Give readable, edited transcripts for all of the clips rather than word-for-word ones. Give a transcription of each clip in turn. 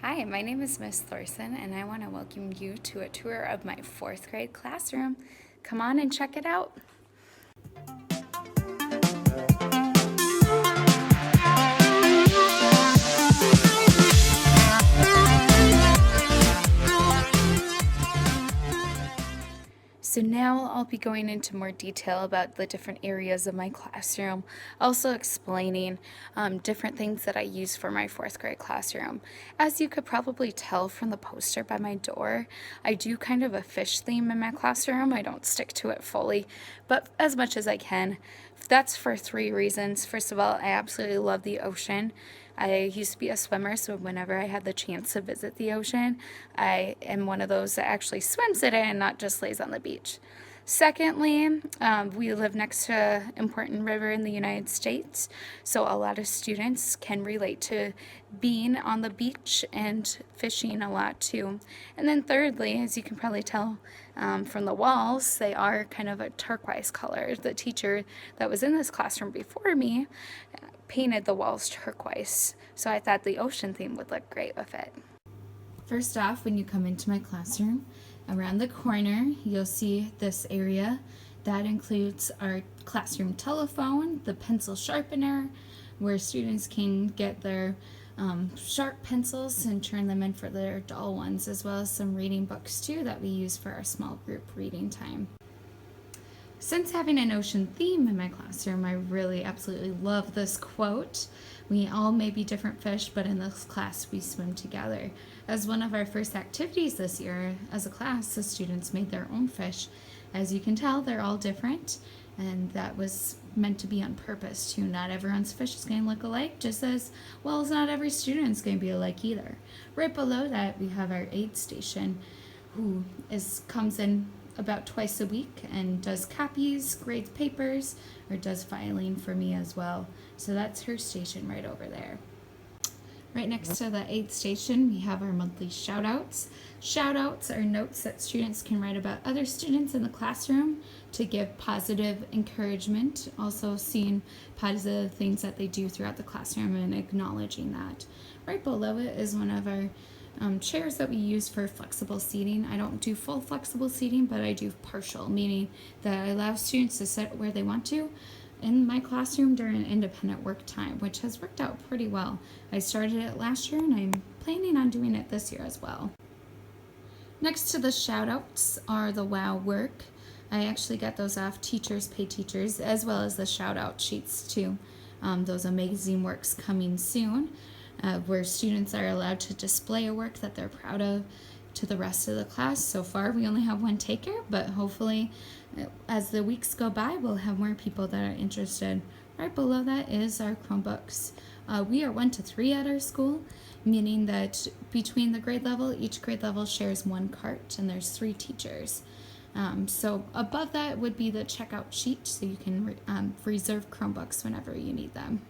Hi, my name is Miss Thorson, and I want to welcome you to a tour of my fourth grade classroom. Come on and check it out. So now I'll be going into more detail about the different areas of my classroom, also explaining different things that I use for my fourth grade classroom. As you could probably tell from the poster by my door, I do kind of a fish theme in my classroom. I don't stick to it fully, but as much as I can. That's for three reasons. First of all, I absolutely love the ocean. I used to be a swimmer, so whenever I had the chance to visit the ocean, I am one of those that actually swims in it and not just lays on the beach. Secondly, we live next to an important river in the United States, so a lot of students can relate to being on the beach and fishing a lot too. And then thirdly, as you can probably tell from the walls, they are kind of a turquoise color. The teacher that was in this classroom before me painted the walls turquoise, so I thought the ocean theme would look great with it. First off, when you come into my classroom, around the corner you'll see this area that includes our classroom telephone, the pencil sharpener, where students can get their sharp pencils and turn them in for their dull ones, as well as some reading books too that we use for our small group reading time. Since having an ocean theme in my classroom, I really absolutely love this quote. We all may be different fish, but in this class we swim together. As one of our first activities this year as a class, the students made their own fish. As you can tell, they're all different, and that was meant to be on purpose too. Not everyone's fish is going to look alike, just as well as not every student is going to be alike either. Right below that, we have our aid station, who comes in about twice a week and does copies, grades papers, or does filing for me as well. So that's her station right over there. Right next to the aid station, we have our monthly shoutouts. Shoutouts are notes that students can write about other students in the classroom to give positive encouragement, also seeing positive things that they do throughout the classroom and acknowledging that. Right below it is one of our chairs that we use for flexible seating. I don't do full flexible seating, but I do partial, meaning that I allow students to sit where they want to in my classroom during independent work time, which has worked out pretty well. I started it last year and I'm planning on doing it this year as well. Next to the shout outs are the WOW work. I actually got those off Teachers Pay Teachers, as well as the shout out sheets too. Those amazing works coming soon, where students are allowed to display a work that they're proud of to the rest of the class. So far we only have one taker, but hopefully as the weeks go by we'll have more people that are interested. Right below that is our Chromebooks. We are 1 to 3 at our school, meaning that between the grade level, each grade level shares one cart and there's 3 teachers. So above that would be the checkout sheet, so you can reserve Chromebooks whenever you need them.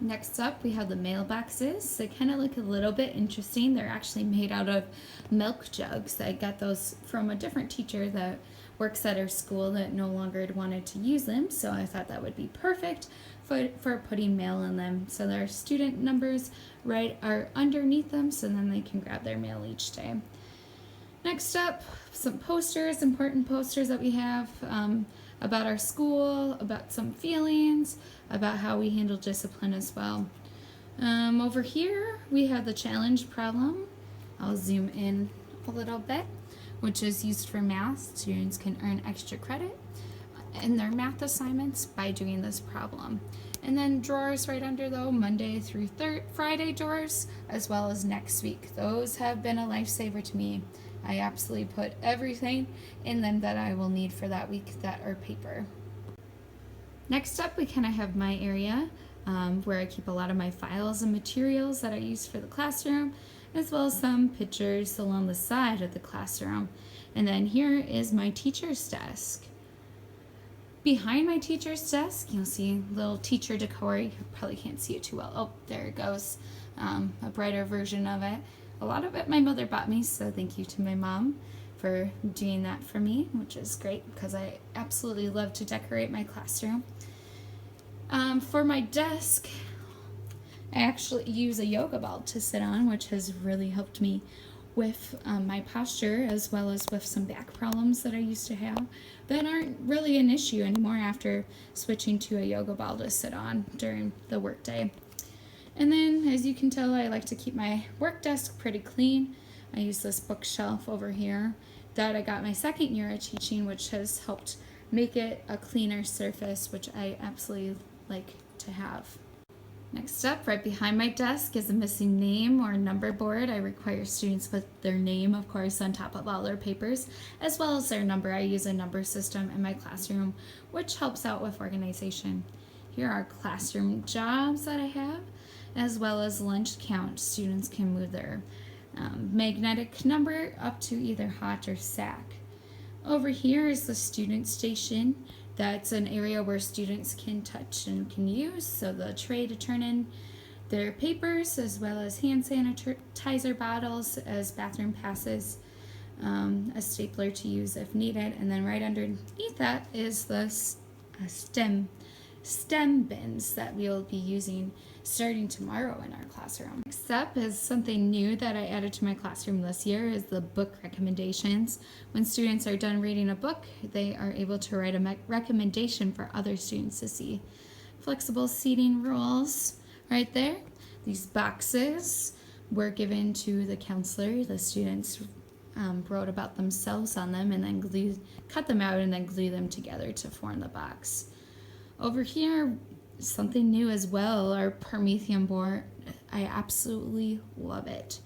Next up, we have the mailboxes. They kind of look a little bit interesting. They're actually made out of milk jugs. I got those from a different teacher that works at our school that no longer wanted to use them, so I thought that would be perfect for putting mail in them. So their student numbers are underneath them, so then they can grab their mail each day. Next up, some posters, important posters that we have about our school, about some feelings, about how we handle discipline as well. Over here, we have the challenge problem. I'll zoom in a little bit, which is used for math. Students can earn extra credit in their math assignments by doing this problem. And then drawers right under though, Monday through Friday drawers, as well as next week. Those have been a lifesaver to me. I absolutely put everything in them that I will need for that week that are paper. Next up, we kind of have my area where I keep a lot of my files and materials that I use for the classroom, as well as some pictures along the side of the classroom. And then here is my teacher's desk. Behind my teacher's desk, you'll see little teacher decor. You probably can't see it too well. Oh, there it goes. A brighter version of it. A lot of it my mother bought me, so thank you to my mom for doing that for me, which is great because I absolutely love to decorate my classroom. For my desk, I actually use a yoga ball to sit on, which has really helped me with my posture, as well as with some back problems that I used to have that aren't really an issue anymore after switching to a yoga ball to sit on during the workday. And then, as you can tell, I like to keep my work desk pretty clean. I use this bookshelf over here that I got my second year of teaching, which has helped make it a cleaner surface, which I absolutely like to have. Next up, right behind my desk is a missing name or number board. I require students put their name, of course, on top of all their papers, as well as their number. I use a number system in my classroom, which helps out with organization. Here are classroom jobs that I have, as well as lunch count. Students can move their magnetic number up to either hot or sack. Over here is the student station. That's an area where students can touch and can use, so the tray to turn in their papers, as well as hand sanitizer bottles as bathroom passes, a stapler to use if needed, and then right underneath that is the STEM bins that we'll be using starting tomorrow in our classroom. Next up is something new that I added to my classroom this year is the book recommendations. When students are done reading a book, they are able to write a recommendation for other students to see. Flexible seating rules right there. These boxes were given to the counselor. The students wrote about themselves on them and then cut them out and then glue them together to form the box. Over here, something new as well, our Promethean board. I absolutely love it.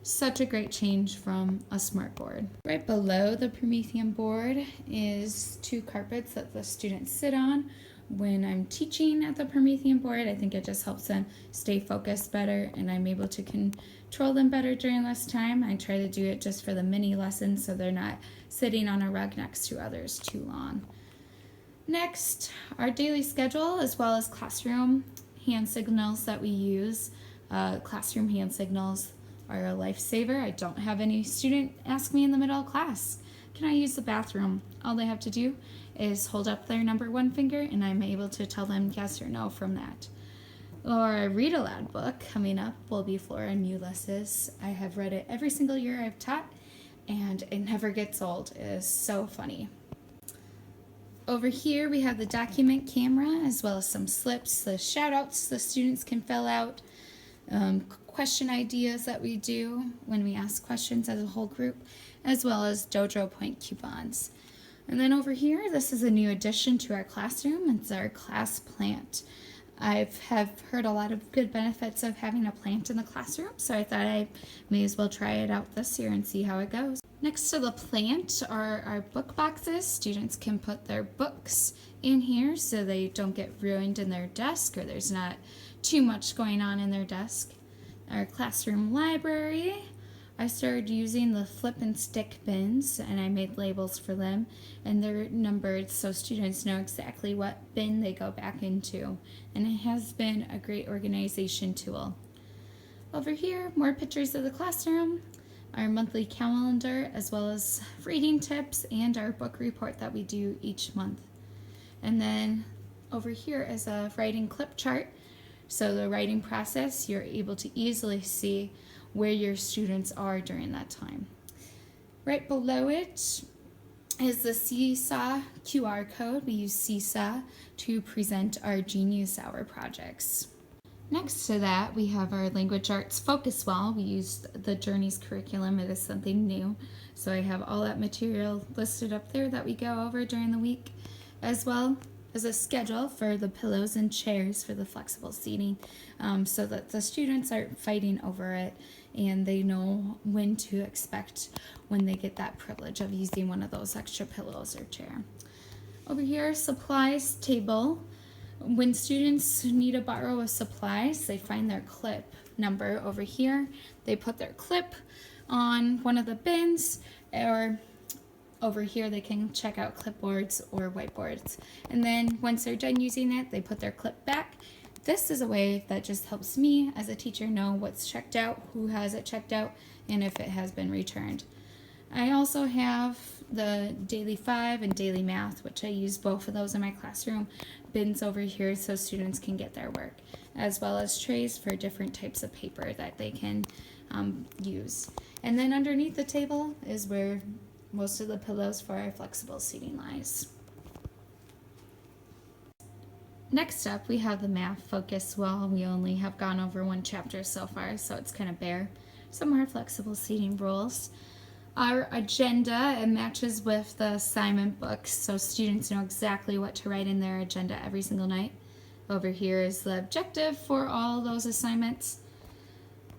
Such a great change from a smart board. Right below the Promethean board is 2 carpets that the students sit on. When I'm teaching at the Promethean board, I think it just helps them stay focused better, and I'm able to control them better during this time. I try to do it just for the mini lessons so they're not sitting on a rug next to others too long. Next, our daily schedule, as well as classroom hand signals that we use. Classroom hand signals are a lifesaver. I don't have any student ask me in the middle of class, can I use the bathroom? All they have to do is hold up their number 1 finger, and I'm able to tell them yes or no from that. Or a read aloud book coming up will be Flora and Ulysses. I have read it every single year I've taught, and it never gets old. It is so funny. Over here we have the document camera, as well as some slips, the shoutouts the students can fill out, question ideas that we do when we ask questions as a whole group, as well as dojo point coupons. And then over here, this is a new addition to our classroom. It's our class plant. I have heard a lot of good benefits of having a plant in the classroom, so I thought I may as well try it out this year and see how it goes. Next to the plant are our book boxes. Students can put their books in here so they don't get ruined in their desk, or there's not too much going on in their desk. Our classroom library. I started using the flip and stick bins, and I made labels for them, and they're numbered so students know exactly what bin they go back into, and it has been a great organization tool. Over here, more pictures of the classroom, our monthly calendar, as well as reading tips and our book report that we do each month. And then over here is a writing clip chart. So the writing process, you're able to easily see where your students are during that time. Right below it is the Seesaw QR code. We use Seesaw to present our Genius Hour projects. Next to that, we have our language arts focus wall. We use the Journeys curriculum. It is something new. So I have all that material listed up there that we go over during the week, as well as a schedule for the pillows and chairs for the flexible seating, so that the students aren't fighting over it and they know when to expect when they get that privilege of using one of those extra pillows or chair. Over here, supplies table. When students need to borrow supplies, they find their clip number over here. They put their clip on one of the bins, or over here they can check out clipboards or whiteboards. And then once they're done using it, they put their clip back. This is a way that just helps me as a teacher know what's checked out, who has it checked out, and if it has been returned. I also have the Daily 5 and Daily Math, which I use both of those in my classroom, bins over here so students can get their work, as well as trays for different types of paper that they can use. And then underneath the table is where most of the pillows for our flexible seating lies. Next up, we have the math focus wall. We only have gone over one chapter so far, so it's kind of bare. Some more flexible seating rules. Our agenda, it matches with the assignment books, so students know exactly what to write in their agenda every single night. Over here is the objective for all those assignments.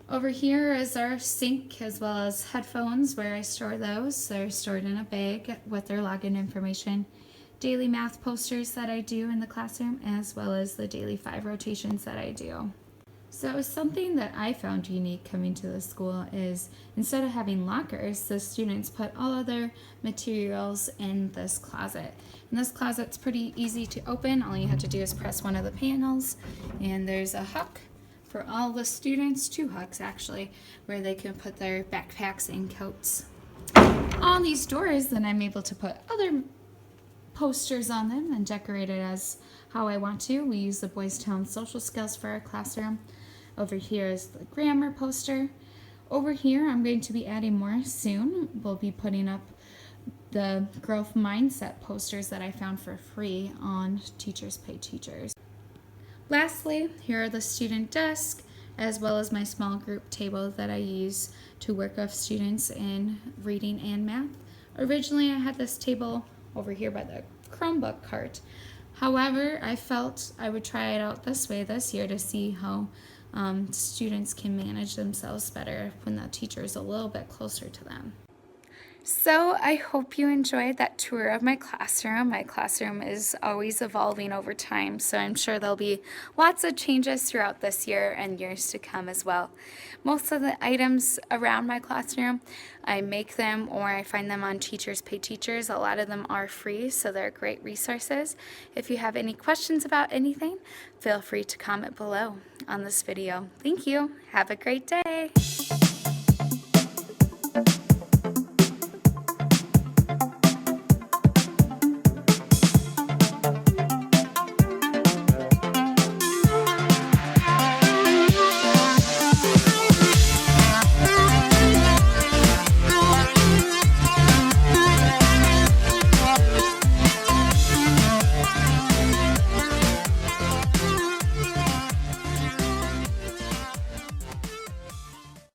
Over here is our sink as well as headphones where I store those. They're stored in a bag with their login information. Daily math posters that I do in the classroom, as well as the daily 5 rotations that I do. So something that I found unique coming to the school is instead of having lockers, the students put all of their materials in this closet. And this closet's pretty easy to open. All you have to do is press one of the panels, and there's a hook for all the students, 2 hooks actually, where they can put their backpacks and coats. On these doors, then I'm able to put other posters on them and decorate it as how I want to. We use the Boys Town social skills for our classroom. Over here is the grammar poster. Over here I'm going to be adding more soon. We'll be putting up the growth mindset posters that I found for free on Teachers Pay Teachers. Lastly, here are the student desk as well as my small group table that I use to work with students in reading and math. Originally I had this table over here by the Chromebook cart. However, I felt I would try it out this way this year to see how students can manage themselves better when the teacher is a little bit closer to them. So I hope you enjoyed that tour of my classroom. My classroom is always evolving over time, so I'm sure there'll be lots of changes throughout this year and years to come as well. Most of the items around my classroom, I make them or I find them on Teachers Pay Teachers. A lot of them are free, so they're great resources. If you have any questions about anything, feel free to comment below on this video. Thank you. Have a great day.